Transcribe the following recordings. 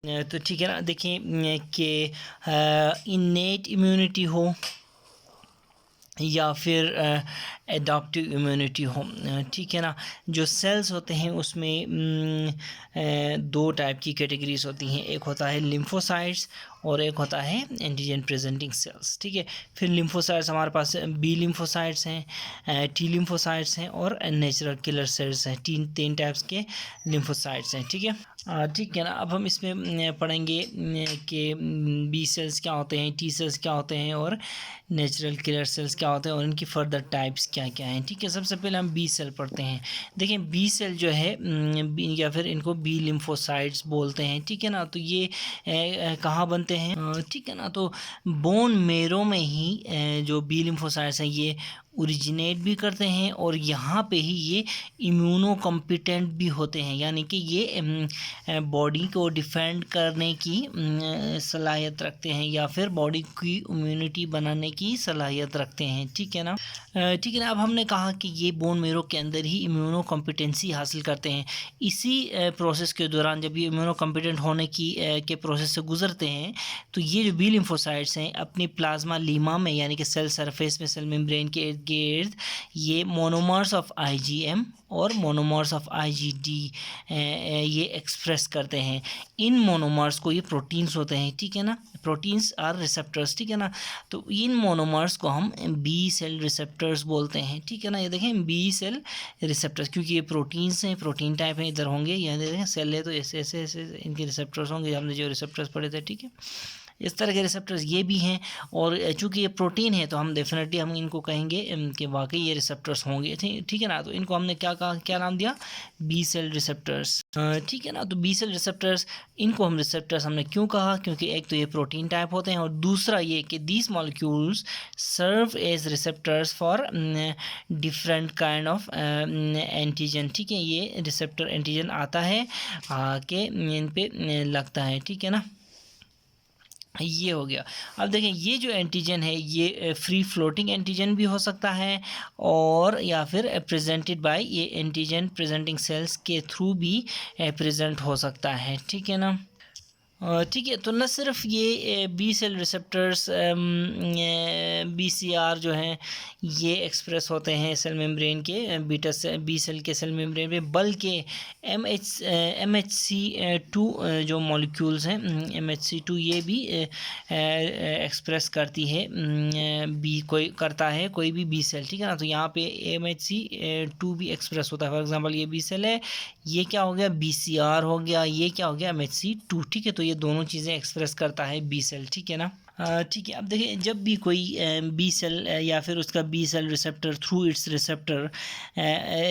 तो ठीक है ना, देखें कि इनेट इम्यूनिटी हो या फिर एडाप्टिव इम्यूनिटी हो, ठीक है ना। जो सेल्स होते हैं उसमें दो टाइप की कैटेगरीज होती हैं, एक होता है लिम्फोसाइट्स और एक होता है एंटीजन प्रेजेंटिंग सेल्स, ठीक है। फिर लिम्फोसाइट्स हमारे पास बी लिम्फोसाइट्स हैं, टी लिम्फोसाइट्स हैं और नेचुरल किलर सेल्स हैं। तीन टाइप्स के लिम्फोसाइट्स हैं, ठीक है। ठीक है ना। अब हम इसमें पढ़ेंगे कि बी सेल्स क्या होते हैं, टी सेल्स क्या होते हैं और नेचुरल किलर सेल्स क्या होते हैं और इनकी फर्दर टाइप्स क्या क्या हैं, ठीक है। सबसे पहले हम बी सेल पढ़ते हैं। देखें बी सेल जो है या फिर इनको बी लिम्फोसाइट्स बोलते हैं, ठीक है ना। तो ये कहाँ बनते हैं, ठीक है ना। तो बोन मेरो में ही जो बी लिम्फोसाइट्स हैं ये ओरिजिनेट भी करते हैं और यहाँ पे ही ये इम्यूनो कॉम्पिटेंट भी होते हैं, यानी कि ये बॉडी को डिफेंड करने की सलाहियत रखते हैं या फिर बॉडी की इम्यूनिटी बनाने की सलाहियत रखते हैं, ठीक है ना। ठीक है ना। अब हमने कहा कि ये बोन मेरो के अंदर ही इम्यूनो कॉम्पिटेंसी हासिल करते हैं। इसी प्रोसेस के दौरान जब ये इम्यूनो कॉम्पिटेंट होने की के प्रोसेस से गुजरते हैं तो ये जो बी लिम्फोसाइट्स हैं अपनी प्लाज्मा लीमा में यानी कि सेल सरफेस में सेल मेम्ब्रेन के इर्द गिर्द ये मोनोमर्स ऑफ आईजीएम और मोनोमर्स ऑफ आईजीडी ये एक्सप्रेस करते हैं। इन मोनोमर्स को, ये प्रोटीन्स होते हैं, ठीक है ना, प्रोटीन्स आर रिसेप्टर्स, ठीक है ना। तो इन मोनोमर्स को हम बी सेल रिसेप्टर्स बोलते हैं, ठीक है ना। ये देखें बी सेल रिसेप्टर्स, क्योंकि ये प्रोटीन्स हैं, प्रोटीन टाइप हैं, इधर होंगे, यहाँ देखें सेल है तो ऐसे ऐसे ऐसे इनके रिसेप्टर्स होंगे, हमने जो रिसेप्टर्स पढ़े थे, ठीक है। इस तरह के रिसेप्टर्स ये भी हैं और चूँकि ये प्रोटीन है तो हम डेफिनेटली हम इनको कहेंगे कि वाकई ये रिसेप्टर्स होंगे, ठीक है ना। तो इनको हमने क्या कहा, क्या नाम दिया, बी सेल रिसेप्टर्स, ठीक है ना। तो बी सेल रिसेप्टर्स, इनको हम रिसेप्टर्स हमने क्यों कहा, क्योंकि एक तो ये प्रोटीन टाइप होते हैं और दूसरा ये कि these molecules serve as receptors for different kind of antigen, ठीक है। ये रिसेप्टर एंटीजन आता है कि इन पे लगता है, ठीक है ना। ये हो गया। अब देखें ये जो एंटीजन है ये फ्री फ्लोटिंग एंटीजन भी हो सकता है और या फिर प्रेजेंटेड बाय ये एंटीजन प्रेजेंटिंग सेल्स के थ्रू भी प्रेजेंट हो सकता है, ठीक है ना। ठीक है। तो न सिर्फ ये B cell receptors B C R जो हैं ये एक्सप्रेस होते हैं सेल मेम्ब्रेन के बीटा से बी सेल के सेल मेम्ब्रेन में, बल्कि एम एच सी टू जो मॉलिक्यूल्स हैं MHC2 ये भी एक्सप्रेस करती है बी कोई करता है कोई भी बी सेल, ठीक है ना। तो यहाँ पे MHC2 भी एक्सप्रेस होता है। फॉर एग्जांपल ये बी सेल है, ये क्या हो गया BCR हो गया, ये क्या हो गया MHC2, ठीक है। तो ये दोनों चीज़ें एक्सप्रेस करता है बी सेल, ठीक है ना। ठीक है। अब देखिए जब भी कोई बी सेल या फिर उसका B cell receptor through its receptor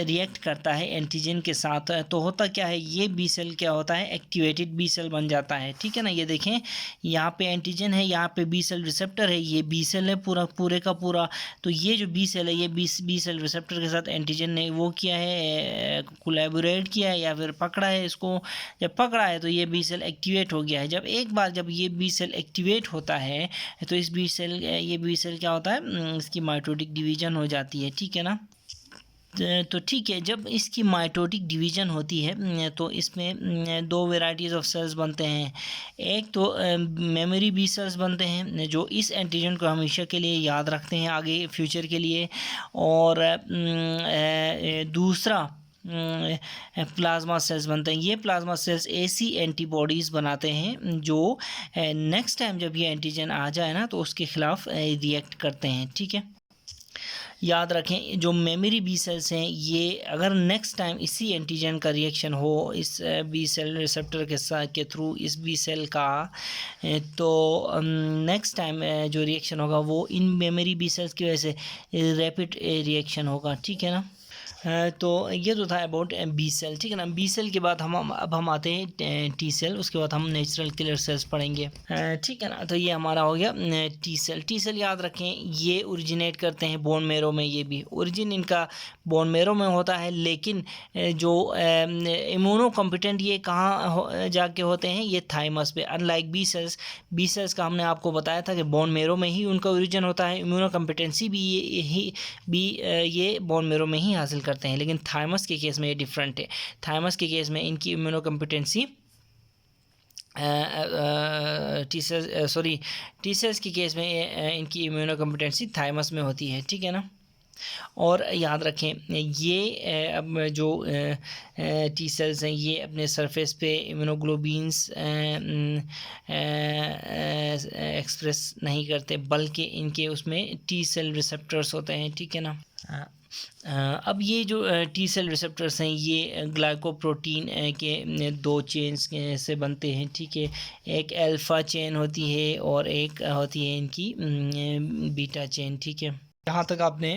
react करता है एंटीजन के साथ तो होता क्या है, ये बी सेल क्या होता है, एक्टिवेटेड बी सेल बन जाता है, ठीक है ना। ये देखें यहाँ पे एंटीजन है, यहाँ पे बी सेल रिसेप्टर है, ये बी सेल है पूरे का पूरा। तो ये जो बी सेल है ये बी सेल रिसेप्टर के साथ एंटीजन ने वो किया है, कोलैबोरेट किया है या फिर पकड़ा है इसको। जब पकड़ा है तो ये बी सेल एक्टिवेट हो गया है। जब एक बार जब ये बी सेल एक्टिवेट होता है तो इस बी सेल ये बी सेल क्या होता है, इसकी माइटोटिक डिवीजन हो जाती है, ठीक है ना। तो ठीक है, जब इसकी माइटोटिक डिवीजन होती है तो इसमें दो वेराइटीज़ ऑफ सेल्स बनते हैं। एक तो मेमोरी बी सेल्स बनते हैं जो इस एंटीजन को हमेशा के लिए याद रखते हैं आगे फ्यूचर के लिए, और दूसरा प्लाज्मा सेल्स बनते हैं। ये प्लाज्मा सेल्स ऐसी एंटीबॉडीज़ बनाते हैं जो नेक्स्ट टाइम जब ये एंटीजन आ जाए ना तो उसके ख़िलाफ़ रिएक्ट करते हैं, ठीक है। याद रखें जो मेमोरी बी सेल्स हैं ये अगर नेक्स्ट टाइम इसी एंटीजन का रिएक्शन हो इस बी सेल रिसेप्टर के साथ के थ्रू इस बी सेल का, तो नेक्स्ट टाइम जो रिएक्शन होगा वो इन मेमोरी बी सेल्स की वजह से रैपिड रिएक्शन होगा, ठीक है ना। तो ये तो था अबाउट बी सेल, ठीक है ना। बी सेल के बाद अब हम आते हैं टी सेल, उसके बाद हम नेचुरल किलर सेल्स पढ़ेंगे, ठीक है ना। तो ये हमारा हो गया टी सेल। टी सेल याद रखें ये ओरिजिनेट करते हैं बोन मेरो में, ये भी ओरिजिन इनका बोन मेरो में होता है, लेकिन जो इम्यूनो कॉम्पिटेंट ये कहाँ जाके होते हैं, ये थाइमस पे। अनलाइक बी सेल्स का हमने आपको बताया था कि बोन मेरो में ही उनका ओरिजिन होता है, इम्यूनो कॉम्पिटेंसी भी ये बोन मेरो में ही हासिल करते हैं, लेकिन थाइमस के केस में ये डिफरेंट है। थाइमस के केस में इनकी इम्यूनो कॉम्पिटेंसी टी सेल्स के केस में इनकी इम्यूनो कम्पिटेंसी थाइमस में होती है, ठीक है ना। और याद रखें ये अब जो टी सेल्स हैं ये अपने सरफेस पे इम्यूनोग्लोबिन्स एक्सप्रेस नहीं करते, बल्कि इनके उसमें टी सेल रिसेप्टर्स होते हैं, ठीक है ना। अब ये जो टी सेल रिसेप्टर्स हैं ये ग्लाइकोप्रोटीन के दो चेन्स से बनते हैं, ठीक है। एक अल्फ़ा चेन होती है और एक होती है इनकी बीटा चेन, ठीक है। यहाँ तक आपने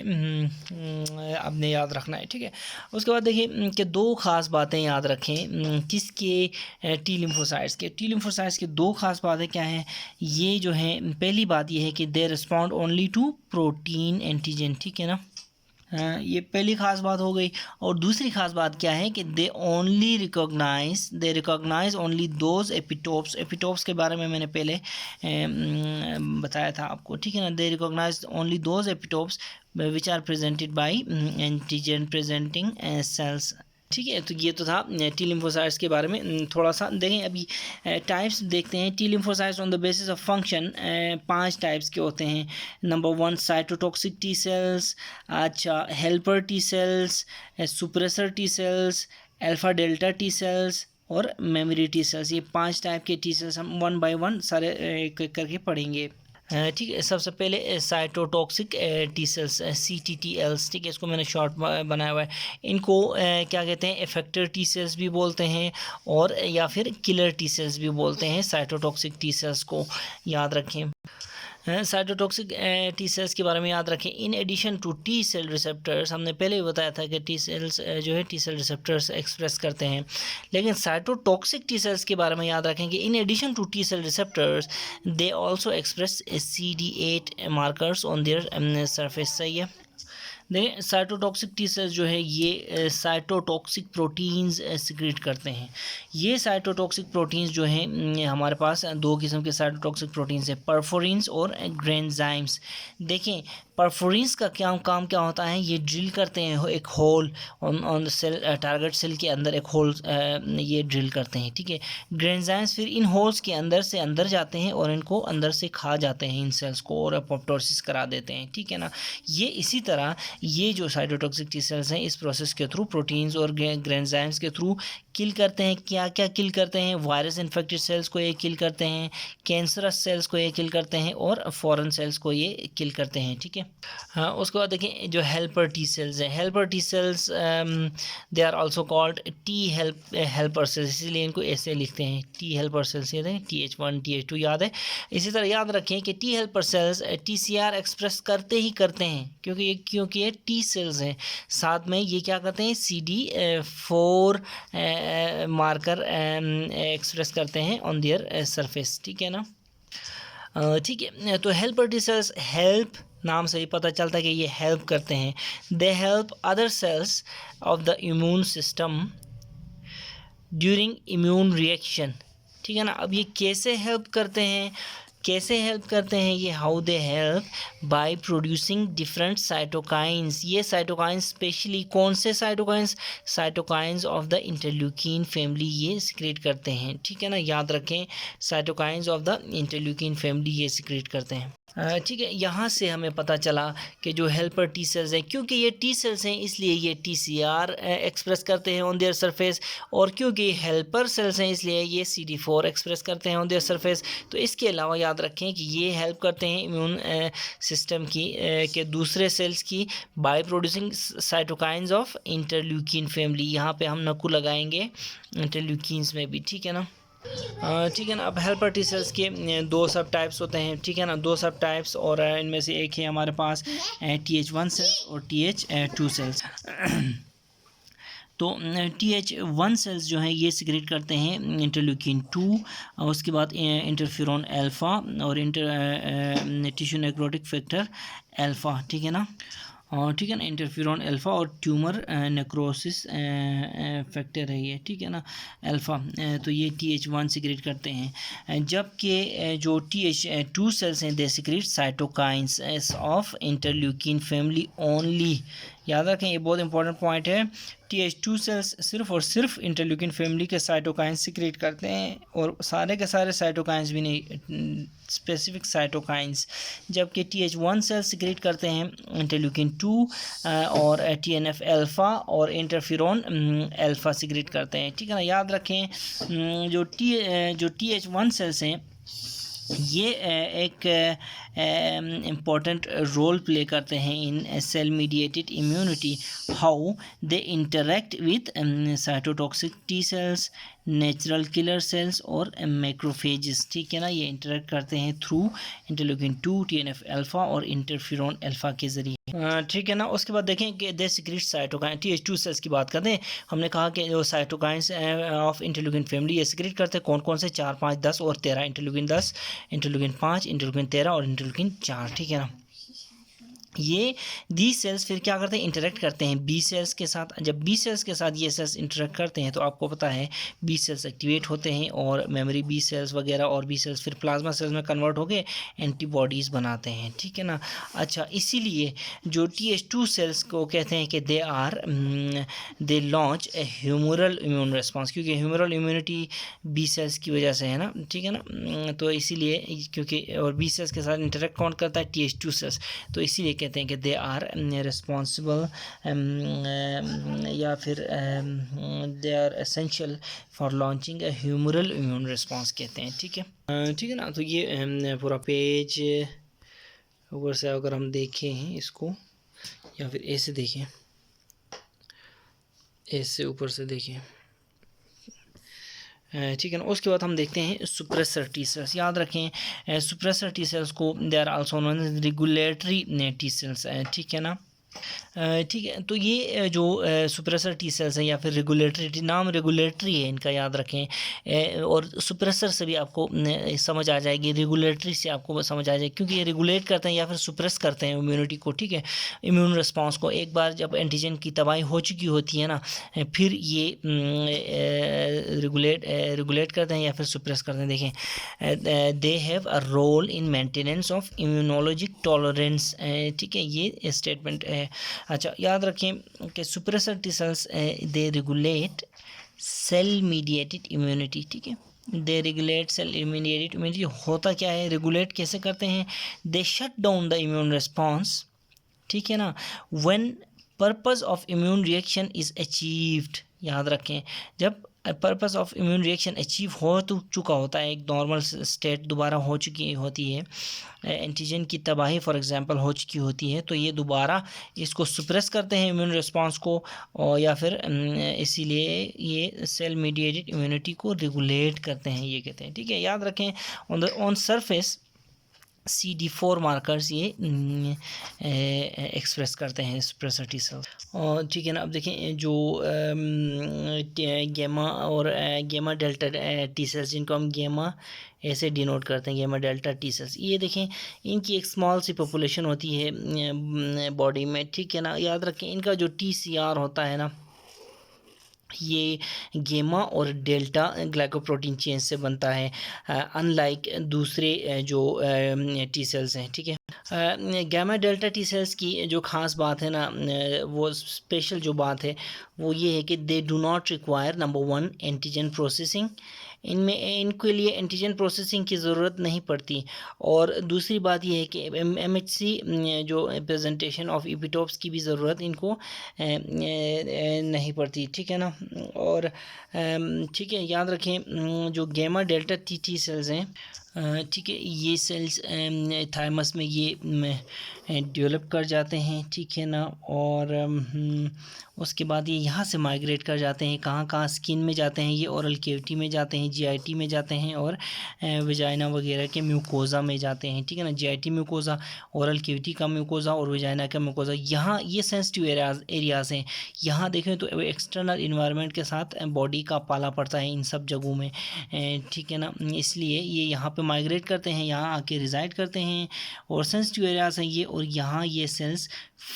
याद रखना है, ठीक है। उसके बाद देखिए कि दो ख़ास बातें याद रखें किसके टी लिम्फोसाइट्स के दो ख़ास बातें क्या हैं। ये जो है पहली बात ये है कि they respond only to protein antigen, ठीक है ना। ये पहली ख़ास बात हो गई। और दूसरी ख़ास बात क्या है कि दे रिकॉग्नाइज ओनली दोज एपिटोप्स के बारे में मैंने पहले बताया था आपको, ठीक है ना। They recognise only those epitopes which are presented by antigen presenting cells, ठीक है। तो ये तो था टी लिम्फोसाइट्स के बारे में। थोड़ा सा देखें अभी टाइप्स देखते हैं। T lymphocytes on the basis of function 5 types के होते हैं। नंबर 1 साइटोटॉक्सिक टी सेल्स, अच्छा helper T sales, suppressor T sales, alpha delta T cells और मेमोरी टी सेल्स। ये 5 टाइप के टी सेल्स हम 1 बाय 1 सारे एक एक करके पढ़ेंगे, ठीक है। सबसे पहले साइटोटॉक्सिक टी सेल्स CTTLs, ठीक है, इसको मैंने शॉर्ट बनाया हुआ है। इनको क्या कहते हैं, इफेक्टर टी सेल्स भी बोलते हैं और या फिर किलर टी सेल्स भी बोलते हैं। साइटोटॉक्सिक टी सेल्स को याद रखें। साइटोटॉक्सिक टी सेल्स के बारे में याद रखें। In addition to T cell receptors, हमने पहले भी बताया था कि टी सेल्स जो है टी सेल रिसेप्टर्स एक्सप्रेस करते हैं, लेकिन साइटोटॉक्सिक टी सेल्स के बारे में याद रखें कि in addition to T cell receptors they also express CD8 markers on their surface. सही है। देखिए साइटोटॉक्सिक टी सेल्स जो है ये साइटोटॉक्सिक प्रोटीन्स सिक्रीट करते हैं। ये साइटोटॉक्सिक प्रोटीन्स जो हैं हमारे पास दो किस्म के साइटोटॉक्सिक प्रोटीन्स हैं, परफोरिन्स और ग्रेन्जाइम्स। देखें परफोरिन्स का काम क्या होता है, ये ड्रिल करते हैं एक hole on the cell, target cell के अंदर एक होल ये ड्रिल करते हैं, ठीक है। ग्रेन्जाइम्स फिर इन होल्स के अंदर से अंदर जाते हैं और इनको अंदर से खा जाते हैं इन सेल्स को और अपोप्टोसिस करा देते हैं, ठीक है ना। ये इसी तरह ये जो साइटोटॉक्सिक टी सेल्स हैं इस प्रोसेस के थ्रू प्रोटीन्स और ग्रेन्जाइम्स के थ्रू किल करते हैं। क्या क्या किल करते हैं, वायरस इन्फेक्टेड सेल्स को ये किल करते हैं, कैंसरस सेल्स को ये किल करते हैं और फॉरेन सेल्स को ये किल करते हैं, ठीक है। हाँ, उसके बाद देखें जो हेल्पर टी सेल्स हैं, helper T cells they are also called helper cells, इसीलिए इनको ऐसे लिखते हैं टी हेल्पर सेल्स। ये देखें TH1 TH2 याद है। इसी तरह याद रखें कि T helper cells TCR express करते ही करते हैं, क्योंकि ये टी सेल्स हैं। साथ में ये क्या करते हैं, CD4 मार्कर एक्सप्रेस करते हैं ऑन देयर सरफेस, ठीक है ना। ठीक है। तो हेल्पर टी सेल्स, हेल्प नाम से ही पता चलता है कि ये हेल्प करते हैं। They help other sales of the immune system during immune reaction, ठीक है ना। अब ये कैसे हेल्प करते हैं, ये how they help by producing different cytokines. ये साइटोकाइंस स्पेशली कौन से cytokines of the interleukin family ये सिक्रेट करते हैं, ठीक है ना। याद रखें cytokines of the interleukin family ये सिक्रेट करते हैं, ठीक है। यहाँ से हमें पता चला कि जो हेल्पर टी सेल्स हैं, क्योंकि ये टी सेल्स हैं इसलिए ये TCR एक्सप्रेस करते हैं ऑन देयर सरफेस, और क्योंकि हेल्पर सेल्स हैं इसलिए ये CD4 एक्सप्रेस करते हैं ऑन देयर सरफेस। तो इसके अलावा याद रखें कि ये हेल्प करते हैं इम्यून सिस्टम की के दूसरे सेल्स की by producing cytokines of interleukin family. यहाँ पे हम नकु लगाएंगे इंटरल्यूकिन्स में भी, ठीक है ना। ठीक है ना। अब हेल्पर टी सेल्स के 2 सब टाइप्स होते हैं, ठीक है ना, 2 सब टाइप्स, और इनमें से एक है हमारे पास TH1 सेल्स और TH2 सेल्स। तो TH1 सेल्स जो हैं ये सिक्रेट करते हैं इंटरल्यूकिन 2, और उसके बाद इंटरफेरॉन अल्फ़ा और टिश्यू नेक्रोटिक फैक्टर अल्फ़ा, ठीक है ना। और ठीक है ना, इंटरफेरॉन अल्फ़ा और ट्यूमर नेक्रोसिस फैक्टर है ये, ठीक है ना, अल्फ़ा। तो ये TH1 सिक्रेट करते हैं, जबकि जो TH2 सेल्स हैं they secrete cytokines of interleukin family only. याद रखें, ये बहुत इंपॉर्टेंट पॉइंट है। Th2 सेल्स सिर्फ और सिर्फ इंटरल्यूकिन फैमिली के साइटोकाइंस सिक्रेट करते हैं, और सारे के सारे साइटोकाइंस भी नहीं, स्पेसिफिक साइटोकाइंस। जबकि Th1 सेल्स सिक्रेट करते हैं इंटरल्यूकिन 2 और TNF अल्फ़ा और इंटरफेरॉन अल्फ़ा सिक्रेट करते हैं, ठीक है ना। याद रखें, जो Th1 सेल्स हैं ये एक इम्पॉर्टेंट रोल प्ले करते हैं in cell mediated immunity. How they interact with cytotoxic T cells, natural killer cells और मैक्रोफेजेस, ठीक है ना। ये इंटरेक्ट करते हैं थ्रू इंटरल्यूकिन 2, TNF अल्फ़ा और इंटरफेरॉन अल्फ़ा के ज़रिए, ठीक है ना। उसके बाद देखें कि दे सिक्रेट साइटोकाइन। Th2 सेल्स की बात करते हैं, हमने कहा कि जो साइटोकाइंस ऑफ इंटरल्यूकिन फैमिली ये सिक्रेट करते हैं कौन कौन से, 4, 5, 10 और 13। इंटरल्यूकिन 10, इंटरल्यूकिन 5, इंटरल्यूकिन 13 और इंटरल्यूकिन 4, ठीक है ना। ये दी सेल्स फिर क्या करते हैं, इंटरेक्ट करते हैं बी सेल्स के साथ। जब बी सेल्स के साथ ये सेल्स इंटरेक्ट करते हैं तो आपको पता है बी सेल्स एक्टिवेट होते हैं और मेमोरी बी सेल्स वगैरह, और बी सेल्स फिर प्लाज्मा सेल्स में कन्वर्ट होकर एंटीबॉडीज़ बनाते हैं, ठीक है ना। अच्छा, इसीलिए जो Th2 सेल्स को कहते हैं कि they launch a humoral immune response, क्योंकि ह्यूमरल इम्यूनिटी बी सेल्स की वजह से है ना, ठीक है ना। तो इसीलिए, क्योंकि और बी सेल्स के साथ इंटरेक्ट कौन करता है, Th2 सेल्स, तो इसीलिए कहते हैं कि दे आर रिस्पॉन्सिबल या फिर they are essential for launching a humoral immune response कहते हैं, ठीक है, ठीक है ना। तो ये पूरा पेज ऊपर से अगर हम देखें इसको, या फिर ऐसे देखें, ऐसे ऊपर से देखें, ठीक है ना। उसके बाद हम देखते हैं सुप्रेसर टी सेल्स। याद रखें, सुप्रेसर टी सेल्स को they are also known as regulatory T cells, ठीक है ना। ठीक है, तो ये जो सुप्रेसर टी सेल्स हैं या फिर रेगुलेटरी, नाम रेगुलेटरी है इनका, याद रखें। और सुप्रेसर से भी आपको समझ आ जाएगी, रेगुलेटरी से आपको समझ आ जाएगी, क्योंकि ये रेगुलेट करते हैं या फिर सुप्रेस करते हैं इम्यूनिटी को, ठीक है, इम्यून रिस्पॉन्स को। एक बार जब एंटीजन की तबाही हो चुकी होती है ना, फिर ये रेगुलेट करते हैं या फिर सुप्रेस करते हैं। देखें, they have a role in maintenance of immunologic tolerance, ठीक है, ये स्टेटमेंट है। अच्छा, याद रखें कि suppressor T cells they regulate cell mediated immunity, ठीक है, they regulate cell mediated immunity. होता क्या है, रेगुलेट कैसे करते हैं, they shut down the immune response, ठीक है ना, when purpose of immune reaction is achieved. याद रखें, जब purpose of immune reaction achieve हो तो चुका होता है, एक नॉर्मल स्टेट दोबारा हो चुकी होती है, एंटीजन की तबाही फॉर एग्जांपल हो चुकी होती है, तो ये दोबारा इसको सुप्रेस करते हैं इम्यून रिस्पांस को, और या फिर इसीलिए ये सेल मीडिएटेड इम्यूनिटी को रेगुलेट करते हैं, ये कहते हैं, ठीक है। याद रखें, ऑन सरफेस CD4 मार्कर्स ये एक्सप्रेस करते हैं सुप्रेसर टी सेल्स, और ठीक है ना। अब देखें जो गेमा और गेमा डेल्टा टी सेल्स, जिनको हम गेमा ऐसे डिनोट करते हैं, गेमा डेल्टा टी सेल्स, ये देखें इनकी एक स्मॉल सी पॉपुलेशन होती है बॉडी में, ठीक है ना। याद रखें, इनका जो TCR होता है ना, ये गेमा और डेल्टा ग्लाइकोप्रोटीन चेन से बनता है, अनलाइक दूसरे जो टी सेल्स हैं, ठीक है। गामा डेल्टा टी सेल्स की जो ख़ास बात है ना, वो स्पेशल जो बात है वो ये है कि they do not require, number 1, antigen processing, इनमें इनके लिए एंटीजन प्रोसेसिंग की ज़रूरत नहीं पड़ती, और दूसरी बात यह है कि MHC जो प्रेजेंटेशन ऑफ इपिटोप्स की भी ज़रूरत इनको नहीं पड़ती, ठीक है ना। और ठीक है, याद रखें जो गेमा डेल्टा टी सेल्स हैं, ठीक है, ये सेल्स थाइमस में ये डेवलप कर जाते हैं, ठीक है ना। और उसके बाद ये यहाँ से माइग्रेट कर जाते हैं, कहाँ कहाँ, स्किन में जाते हैं, ये ओरल कैविटी में जाते हैं, GIT में जाते हैं, और वजाइना वगैरह के म्यूकोज़ा में जाते हैं, ठीक है ना। GIT म्यूकोज़ा, ओरल कैविटी का म्यूकोज़ा और वजाइना का म्यूकोज़ा, यहाँ ये सेंसिटिव एरियाज़ हैं। यहाँ देखें तो एक्सटर्नल इन्वायरमेंट के साथ बॉडी का पाला पड़ता है इन सब जगहों में, ठीक है ना, इसलिए ये यहाँ पे माइग्रेट करते हैं, यहाँ आके रिजाइड करते हैं, और सेंसिटिव एरियाज हैं ये, और यहाँ ये cells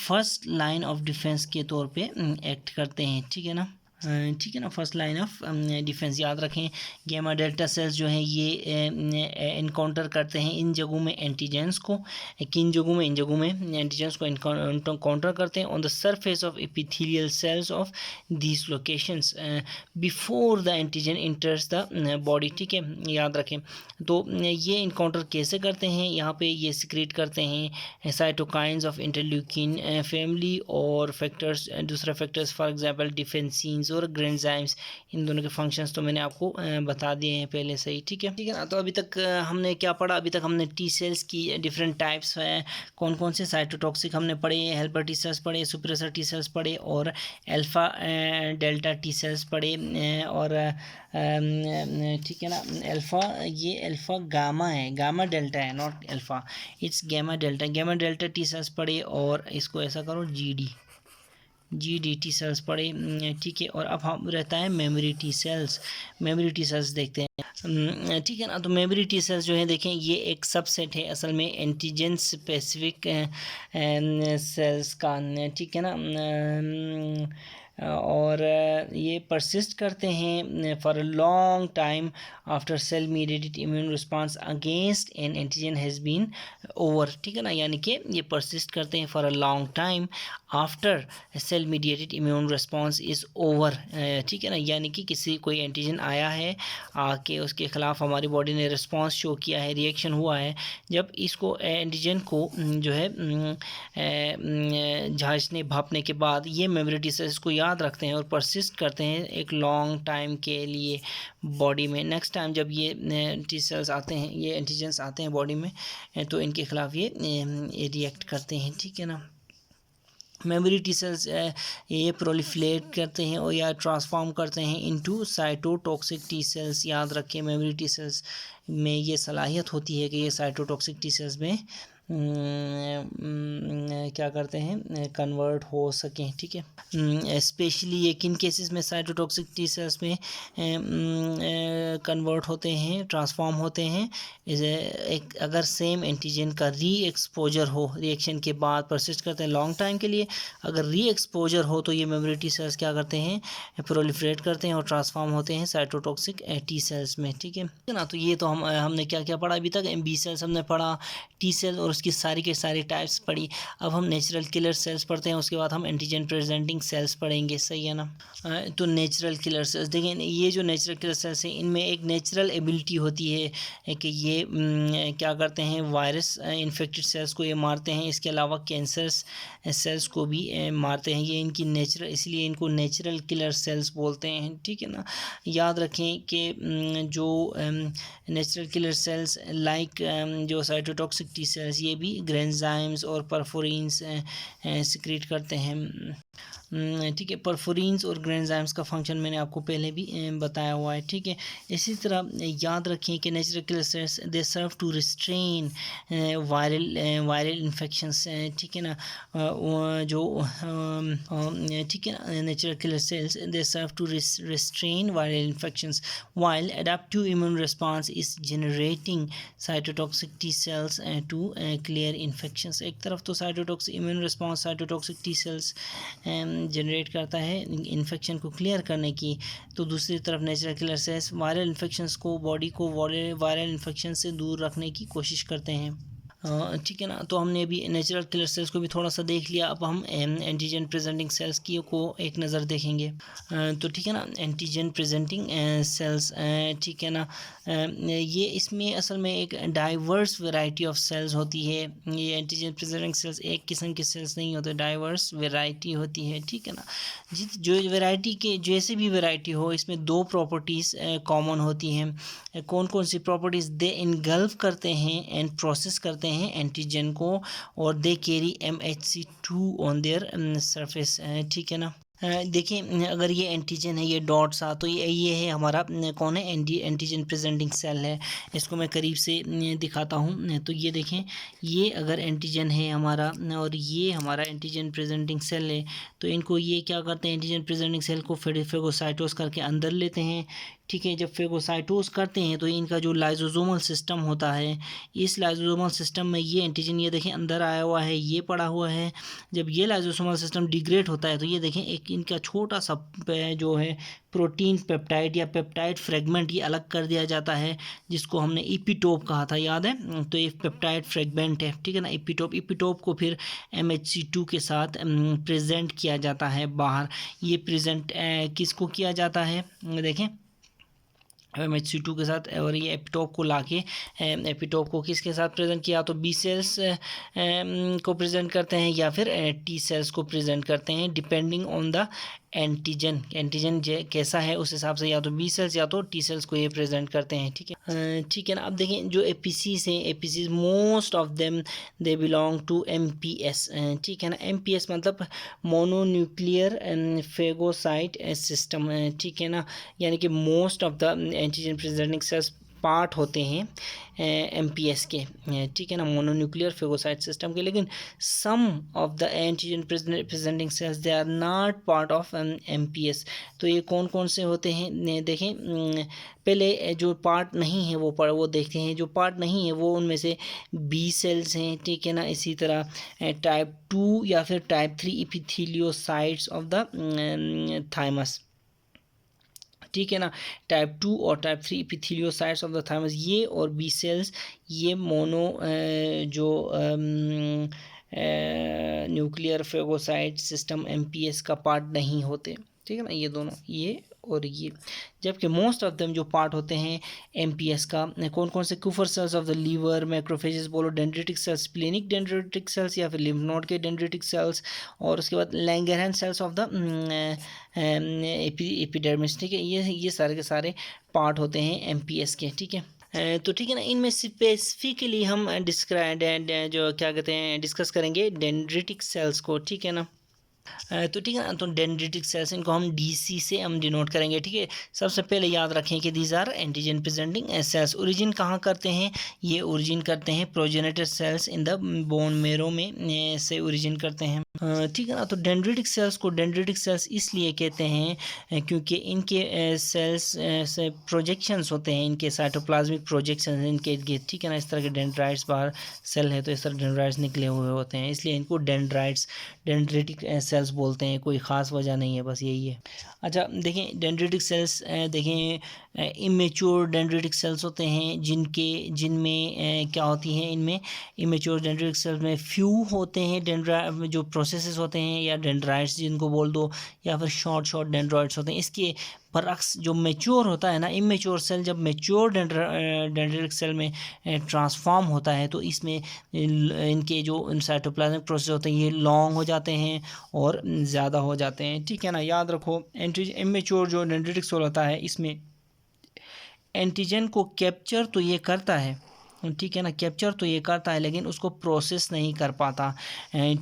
first line of defence के तौर पे एक्ट करते हैं, ठीक है ना। ठीक है ना, फर्स्ट लाइन ऑफ डिफेंस। याद रखें गामा डेल्टा सेल्स जो हैं ये इनकाउंटर करते हैं इन जगहों में एंटीजेंस को, किन जगहों में, इन जगहों में एंटीजेंस को इनकाउंटर करते हैं on the surface of epithelial cells of these locations before the antigen इंटर्स the body. ठीक है, याद रखें। तो ये इनकाउंटर कैसे करते हैं, यहाँ पे ये सिक्रेट करते हैं साइटोकाइंस ऑफ इंटरल्यूकिन फैमिली और फैक्टर्स, दूसरे फैक्टर्स फॉर एग्जांपल डिफेंसिन्स और ग्रेंजाइम्स। इन दोनों के फंक्शंस तो मैंने आपको बता दिए हैं पहले से ही। ठीक है ना। तो अभी तक हमने क्या पढ़ा, अभी तक हमने टी सेल्स की डिफरेंट टाइप्स कौन कौन से साइटोटॉक्सिक हमने पढ़े, हेल्पर टी सेल्स पढ़े, सुप्रेसर टी सेल्स पढ़े और अल्फा डेल्टा टी सेल्स पढ़े और ठीक है ना। अल्फ़ा गामा है, गामा डेल्टा है, not alpha, it's gamma delta T cells पढ़े और इसको ऐसा करो जी डी टी सेल्स पढ़े। ठीक है, और अब हम रहता है मेमोरी टी सेल्स देखते हैं। ठीक है ना। तो मेमोरी टी सेल्स जो है देखें ये एक सबसेट है असल में एंटीजन स्पेसिफिक सेल्स का। ठीक है ना। और ये परसिस्ट करते हैं for a long time after cell mediated immune response against an antigen has been over. ठीक है ना, यानी कि ये परसिस्ट करते हैं for a long time after cell mediated immune response is over. ठीक है ना, यानी कि कोई एंटीजन आया है आके उसके ख़िलाफ़ हमारी बॉडी ने रिस्पांस शो किया है, रिएक्शन हुआ है। जब इसको एंटीजन को जो है झाँचने भापने के बाद ये मेमोरी टी सेल्स को याद रखते हैं और परसिस्ट करते हैं एक लॉन्ग टाइम के लिए बॉडी में। नेक्स्ट टाइम जब ये टी सेल्स आते हैं, ये एंटीजेंस आते हैं बॉडी में, तो इनके ख़िलाफ़ ये रिएक्ट करते हैं। ठीक है ना। मेमोरी टी सेल्स ये प्रोलिफरेट करते हैं और या ट्रांसफॉर्म करते हैं इनटू साइटोटॉक्सिक टी सेल्स। याद रखें मेमोरी टी सेल्स में ये सलाहियत होती है कि ये साइटोटॉक्सिक टी सेल्स में क्या करते हैं, कन्वर्ट हो सकें। ठीक है, स्पेशली ये किन केसेस में साइटोटॉक्सिक टी सेल्स में कन्वर्ट होते हैं, ट्रांसफॉर्म होते हैं। एक अगर सेम एंटीजन का री एक्सपोजर हो, रिएक्शन के बाद परसिस्ट करते हैं लॉन्ग टाइम के लिए। अगर री एक्सपोजर हो तो ये मेमोरी टी सेल्स क्या करते हैं, प्रोलिफरेट करते हैं और ट्रांसफॉर्म होते हैं साइटोटॉक्सिक टी सेल्स में। ठीक है ना। तो ये तो हमने क्या क्या पढ़ा अभी तक, बी सेल्स हमने पढ़ा, टी सेल और उसकी सारी के सारी टाइप्स पढ़ी। अब हम नेचुरल किलर सेल्स पढ़ते हैं, उसके बाद हम एंटीजन प्रेजेंटिंग सेल्स पढ़ेंगे। सही है ना। तो नेचुरल किलर सेल्स देखें, ये जो नेचुरल किलर सेल्स हैं इनमें एक नेचुरल एबिलिटी होती है कि ये क्या करते हैं, वायरस इन्फेक्टेड सेल्स को ये मारते हैं, इसके अलावा कैंसर सेल्स को भी मारते हैं। ये इनकी नेचुरल, इसलिए इनको नेचुरल किलर सेल्स बोलते हैं। ठीक है ना। याद रखें कि जो नेचुरल किलर सेल्स लाइक जो साइटोटॉक्सिक टी सेल्स ये भी ग्रेंजाइम्स और परफोरिन्स सिक्रीट करते हैं। ठीक है, परफोरिन्स और ग्रेंजाइम्स का फंक्शन मैंने आपको पहले भी बताया हुआ है। ठीक है, इसी तरह याद रखें कि natural killer cells they serve to restrain viral infections. ठीक है ना, जो ठीक है ना, natural killer cells they serve to restrain viral infections while adaptive immune response is generating cytotoxic T cells to clear infections। एक तरफ तो cytotoxic immune response cytotoxic T sales generate करता है इन्फेक्शन को क्लियर करने की, तो दूसरी तरफ natural killer sales viral infections को, बॉडी को वायरल इन्फेक्शन से दूर रखने की कोशिश करते हैं। ठीक है ना। तो हमने अभी नेचुरल किलर सेल्स को भी थोड़ा सा देख लिया। अब हम एंटीजन प्रेजेंटिंग सेल्स की को एक नज़र देखेंगे। तो ठीक है ना, एंटीजन प्रेजेंटिंग सेल्स, ठीक है ना, ये इसमें असल में एक डाइवर्स वैरायटी ऑफ सेल्स होती है। ये एंटीजन प्रेजेंटिंग सेल्स एक किस्म के सेल्स नहीं होते, डाइवर्स वैरायटी होती है। ठीक है ना, जो वैरायटी के जैसे भी वैरायटी हो, इसमें दो प्रॉपर्टीज़ कॉमन होती हैं। कौन कौन सी प्रॉपर्टीज़, दे इनगल्फ करते हैं एंड प्रोसेस करते हैं एंटीजन को, और they carry MHC2 on their surface. ठीक है ना। देखिए अगर ये एंटीजन है, ये डॉट्स तो ये है हमारा कौन है, एंटीजन प्रेजेंटिंग सेल है। इसको मैं करीब से दिखाता हूँ। तो ये देखें, ये अगर एंटीजन है हमारा और ये हमारा एंटीजन प्रेजेंटिंग सेल है, तो इनको ये क्या करते हैं, एंटीजन प्रेजेंटिंग सेल को फेगोसाइटोस करके अंदर लेते हैं। ठीक है। जब फेगोसाइटोस करते हैं तो इनका जो लाइसोसोमल सिस्टम होता है, इस लाइसोसोमल सिस्टम में ये एंटीजन ये देखें अंदर आया हुआ है, ये पड़ा हुआ है। जब ये लाइसोसोमल सिस्टम डिग्रेड होता है तो ये देखें एक इनका छोटा सा जो है प्रोटीन पेप्टाइड या पेप्टाइड फ्रेगमेंट ये अलग कर दिया जाता है, जिसको हमने इपीटोप कहा था, याद है। तो ये पेप्टाइड फ्रेगमेंट है, ठीक है ना, इपीटोप को फिर MHC2 के साथ प्रेजेंट किया जाता है बाहर। ये प्रेजेंट किसको किया जाता है, देखें MHC2 के साथ, और ये एपिटोप को लाके एपिटोप को किसके साथ प्रेजेंट किया, तो बी सेल्स को प्रेजेंट करते हैं या फिर टी सेल्स को प्रेजेंट करते हैं, डिपेंडिंग ऑन द एंटीजन कैसा है उस हिसाब से या तो बी सेल्स या तो टी सेल्स को ये प्रेजेंट करते हैं, ठीक है। ठीक है ना। अब देखें जो एपीसीज हैं, APCs most of them they belong to MPS, ठीक है ना। MPS मतलब मोनोन्यूक्लियर फेगोसाइट सिस्टम, ठीक है ना, यानी कि most of the antigen presenting sales part होते हैं MPS के, ठीक है ना, मोनोन्यूक्लियर फेगोसाइट सिस्टम के। लेकिन some of the antigen presenting cells they are not part of MPS। तो ये कौन कौन से होते हैं, देखें पहले जो पार्ट नहीं है वो देखते हैं। जो पार्ट नहीं है वो उनमें से बी सेल्स हैं, ठीक है ना। इसी तरह टाइप 2 या फिर टाइप 3 इपिथेलियोसाइट्स ऑफ द थाइमस, ठीक है ना। टाइप 2 और टाइप 3 इपिथेलियोसाइट्स ऑफ द थाइमस, ये और बी सेल्स ये मोनो जो न्यूक्लियर फेगोसाइट सिस्टम MPS का पार्ट नहीं होते, ठीक है ना, ये दोनों, ये और ये। जबकि मोस्ट ऑफ देम जो पार्ट होते हैं MPS का, कौन कौन से, Kupffer cells of the liver, macrophages, बोलो dendritic cells, splenic dendritic cells या फिर लिम्फ नोड के डेंड्रिटिक सेल्स, और उसके बाद Langerhans cells of the epidermis, ठीक है। ये सारे के सारे पार्ट होते हैं MPS के, ठीक है। तो ठीक है ना, इनमें स्पेसिफिकली हम जो क्या कहते हैं डिस्कस करेंगे डेंड्रिटिक सेल्स को, ठीक है ना। तो ठीक है ना, तो डेंड्रिटिक सेल्स इनको हम DC से हम डिनोट करेंगे, ठीक है। सबसे पहले याद रखें कि these are antigen presenting cells. Origin कहाँ करते हैं, ये ओरिजिन करते हैं progenitor cells in the bone marrow में से ओरिजिन करते हैं, ठीक है ना। तो डेंड्रिटिक सेल्स को डेंड्रिटिक सेल्स इसलिए कहते हैं क्योंकि इनके सेल्स से प्रोजेक्शंस होते हैं, इनके साइटोप्लाज्मिक प्रोजेक्शंस इनके, ठीक है ना। इस तरह के डेंड्राइट्स बाहर सेल है तो इस तरह डेंड्राइट्स निकले हुए होते हैं, इसलिए इनको डेंड्रिटिक सेल्स बोलते हैं। कोई ख़ास वजह नहीं है, बस यही है। अच्छा देखें डेंड्रिटिक सेल्स, देखें इमेच्योर डेंड्रिटिक सेल्स होते हैं जिनमें क्या होती हैं, इनमें इमेच्योर डेंड्रिटिक सेल्स में फ्यू होते हैं जो प्रोसेसेस होते हैं, या डेंड्राइट्स जिनको बोल दो, या फिर शॉर्ट डेंड्राइट्स होते हैं। इसके बरअक्स जो मेच्योर होता है ना, इमेच्योर सेल जब मेच्योर डेंड्रिटिक सेल में ट्रांसफॉर्म होता है तो इसमें इनके जो साइटोप्लाज्मिक प्रोसेस होते हैं ये लॉन्ग हो जाते हैं और ज़्यादा हो जाते हैं, ठीक है ना। याद रखो इमेच्योर जो डेंड्रिटिक सेल होता है इसमें एंटीजन को कैप्चर तो ये करता है, ठीक है ना, कैप्चर तो ये करता है लेकिन उसको प्रोसेस नहीं कर पाता,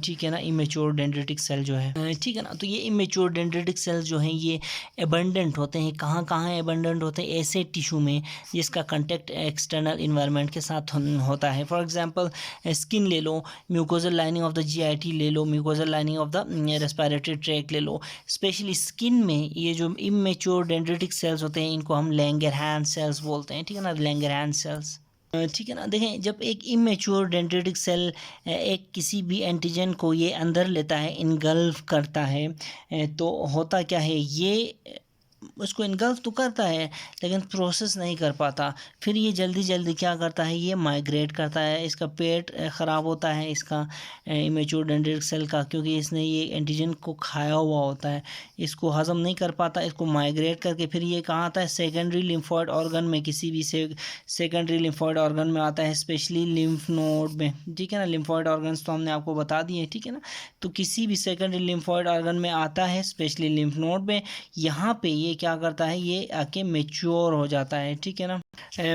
ठीक है ना, इमेच्योर डेंड्रिटिक सेल जो है, ठीक है ना। तो ये इमेच्योर डेंड्रिटिक सेल्स जो हैं ये एबंडेंट होते हैं, कहाँ एबंडेंट होते हैं, ऐसे टिश्यू में जिसका कांटेक्ट एक्सटर्नल इन्वायरमेंट के साथ होता है। फॉर एग्जांपल स्किन ले लो, mucosal lining of the GIT ले लो, mucosal lining of the respiratory tract ले लो। स्पेशली स्किन में ये जो इमेच्योर डेंड्रिटिक सेल्स होते हैं इनको हम लैंगरहैंस सेल्स बोलते हैं, ठीक है ना, लैंगरहैंस सेल्स, ठीक है ना। देखें जब एक इमेच्योर डेंड्रिटिक सेल एक किसी भी एंटीजन को ये अंदर लेता है, इनगल्फ करता है, तो होता क्या है, ये उसको इनगल्फ तो करता है लेकिन प्रोसेस नहीं कर पाता। फिर ये जल्दी क्या करता है, ये माइग्रेट करता है, इसका पेट ख़राब होता है इसका इमेच्योर डेंड्रिटिक सेल का, क्योंकि इसने ये एंटीजन को खाया हुआ होता है, इसको हज़म नहीं कर पाता, इसको माइग्रेट करके फिर ये कहाँ आता है, सेकेंडरी लिम्फॉइड ऑर्गन में, किसी भी सेकेंडरी लिम्फॉइड ऑर्गन में आता है, स्पेशली लिम्फ नोड में, ठीक है ना। लिम्फॉइड ऑर्गन्स तो हमने आपको बता दिए, ठीक है ना। तो किसी भी सेकेंडरी लिम्फॉइड ऑर्गन में आता है, स्पेशली लिम्फ नोड में, यहाँ पे ये क्या करता है, ये आके मेच्योर हो जाता है, ठीक है ना।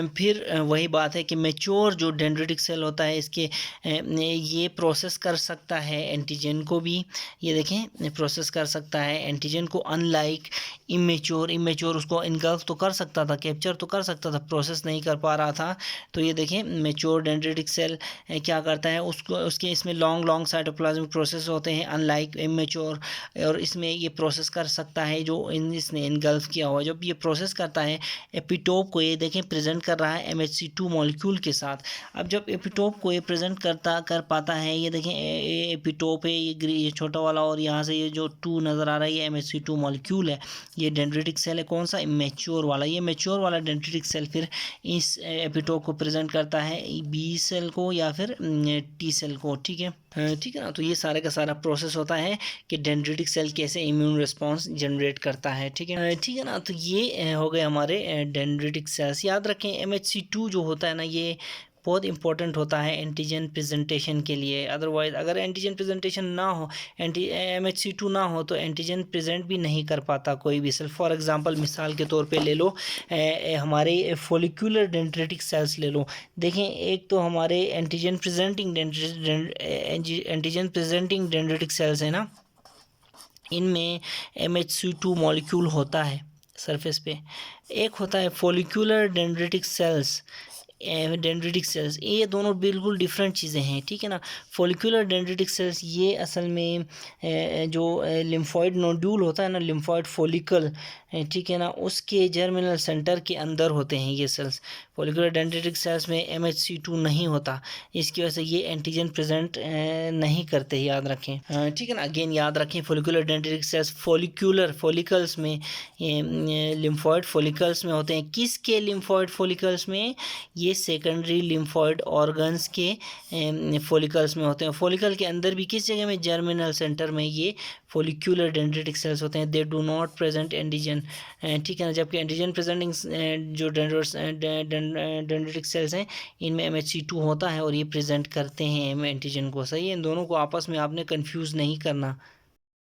फिर वही बात है कि मेच्योर जो डेंड्रिटिक सेल होता है इसके ये प्रोसेस कर सकता है एंटीजन को भी, ये देखें प्रोसेस कर सकता है एंटीजन को, अनलाइक इमेच्योर उसको इनगल्फ तो कर सकता था, कैप्चर तो कर सकता था, प्रोसेस नहीं कर पा रहा था। तो ये देखें मेच्योर डेंड्रिटिक सेल क्या करता है, उसके इसमें लॉन्ग साइटोप्लाज्मिक प्रोसेस होते हैं अनलाइक इमेच्योर, और इसमें ये प्रोसेस कर सकता है जो इसने इनगल्फ किया हुआ, जब ये प्रोसेस करता है एपिटोप को, ये देखें प्रेजेंट कर रहा है MHC2 मॉलिक्यूल के साथ। अब जब एपिटोप को ये प्रेजेंट कर पाता है, ये देखें एपिटोप है, ये छोटा वाला, और यहाँ से ये जो 2 नज़र आ रहा है ये MHC2 मॉलिक्यूल है। ये डेंड्रिटिक सेल है, कौन सा, मैच्योर वाला। ये मैच्योर वाला डेंड्रिटिक सेल फिर इस एपिटोप को प्रेजेंट करता है B सेल को या फिर T सेल को। ठीक है, ठीक है ना। तो ये सारे का सारा प्रोसेस होता है कि डेंड्रिटिक सेल कैसे इम्यून रिस्पॉन्स जनरेट करता है। ठीक है, ठीक है ना। तो ये हो गए हमारे डेंड्रिटिक सेल्स। याद रखें MHC2 जो होता है ना, ये बहुत इंपॉर्टेंट होता है एंटीजन प्रेजेंटेशन के लिए। अदरवाइज अगर एंटीजन प्रेजेंटेशन ना हो, MHC2 ना हो, तो एंटीजन प्रेजेंट भी नहीं कर पाता कोई भी सेल। फॉर एग्जांपल मिसाल के तौर पे ले लो हमारे फॉलिक्यूलर डेंड्रिटिक सेल्स ले लो। देखें, एक तो हमारे एंटीजन प्रेजेंटिंग डेंड्रिटिक सेल्स है ना, इनमें MHC2 मॉलिक्यूल होता है सरफेस पे। एक होता है फॉलिक्यूलर डेंड्रिटिक सेल्स, ये दोनों बिल्कुल डिफरेंट चीज़ें हैं। ठीक है ना। फॉलिक्यूलर डेंड्रिटिक सेल्स ये असल में जो लिम्फॉइड नोड्यूल होता है ना, लिम्फॉइड फॉलिकल, ठीक है ना, उसके जर्मिनल सेंटर के अंदर होते हैं ये सेल्स। फॉलिकुलर डेंड्रिटिक सेल्स में MHC2 नहीं होता, इसकी वजह से ये एंटीजन प्रेजेंट नहीं करते, याद रखें। ठीक है ना। अगेन याद रखें, फॉलिकुलर डेंड्रिटिक सेल्स फॉलिकल्स में, लिम्फॉइड फॉलिकल्स में होते हैं। किसके लिम्फॉइड फॉलिकल्स में? ये सेकेंडरी लिम्फॉइड ऑर्गन्स के फॉलिकल्स में होते हैं। फॉलिकल के अंदर भी किस जगह में? जर्मिनल सेंटर में ये फॉलिक्यूलर डेंड्रिटिक सेल्स होते हैं। They do not present antigen. ठीक है ना। जबकि एंटीजन प्रेजेंटिंग जो डेंड्रिटिक सेल्स हैं, इनमें MHC2 होता है और ये प्रेजेंट करते हैं एंटीजन को। सही है, इन दोनों को आपस में आपने कंफ्यूज नहीं करना।